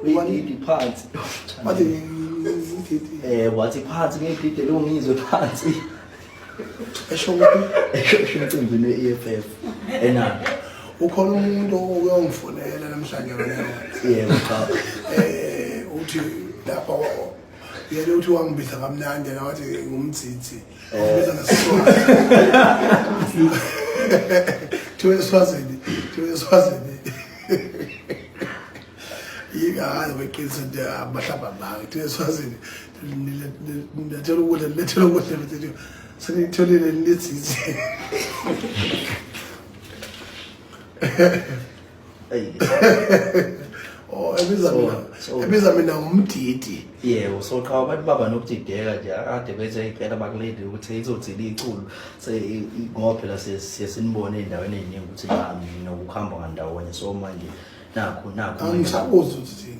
uyididi phansi wathi phansi ngiyididele ungizwe phansi esho ukuthi emcimbini we-EFF enani ukhona umuntu uyongifonela namhlanje yebo cha uthi lapha yena uthi wangibiza kamnandi na wathi ngumtsitsi ubiza ngesiswati Thiwe Swazini yikazi beqinisa nje abahlaba banga Thiwe Swazini lethela ukudla bethi senitholile letsitsi oh ebiza mina ngumdidi yebo so cha abantu baba nokudideka nje ade bethe icela bakuledi ukuthi izothila iculo ngoba phela siyasinibona endaweni eziningi ukuthi nami nokuhamba ngandawonye so manje nakho angisabuza ukuthi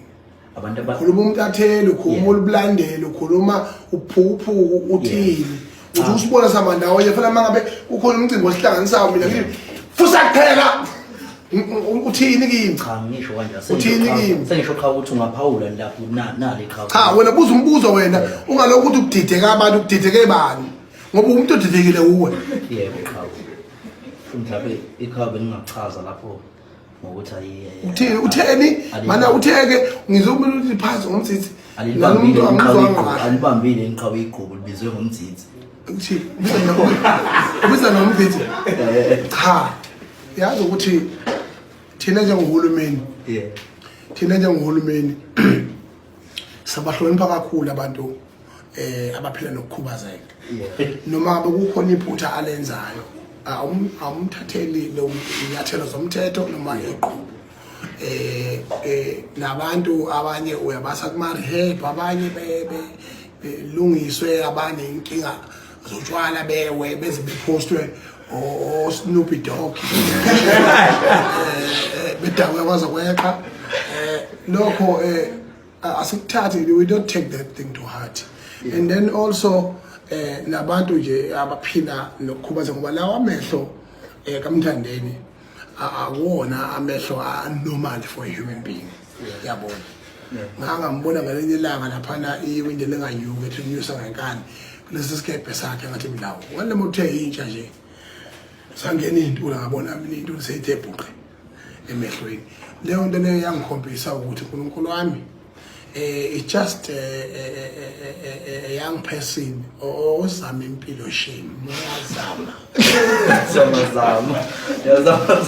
abantu abakhuluma umtatheli ukhuluma olubulandeli ukhuluma uphuphu uthini uthi usibona samandawonye fana mangabe ukhona umcimbi osihlanganisayo mina ngithi fusa kuphela uthini kimi cha ngisho kanje uthini kimi sengisho cha ukuthi ungaphawula lapho nale cha cha wena buza umbuzo wena ungalokho ukuthi ukudideka abantu ukudideke bani ngoba umuntu odidekile uwe yebo cha mhlawumbe ikhabe ningachaza lapho ngokuthi uthini utheni mana utheke ngizomela ukuthi phansi ngomtsithi alibambile iqhawe igqubu libizwe ngomtsithi uthi ubiza nomtsithi cha yazi ukuthi thina njengohulumeni thina njengohulumeni sabahlonipha kakhulu abantu abaphila nokukhubazeka noma bekukhona iphutha alenzayo awumthatheli lo inyathelo zomthetho noma iqhubu nabantu abanye uyabasa kuma rehab abanye belungiswe abanye inkinga zotshwala bewe beze bepostwe o Snoopy Dog bedakwe kwaza kweqa lokho asikuthathi we don't take that thing to heart and then also nabantu nje abaphila nokukhubazeka ngoba lawa amehlo kamthandeni akuwona amehlo normal for a human being yabona ngangambona ngelinye ilanga laphana iwindi lenganyuke ethi unyusa ngenkani lesi sikephe sakhe ngathi mlawo wale mothe intsha nje sangena intula ngabona into seyithe bhuqe emehlweni leyo nto leyo yangikhombisa ukuthi uNkulunkulu wami it's just a young person ozama impilo shame uyazama yazama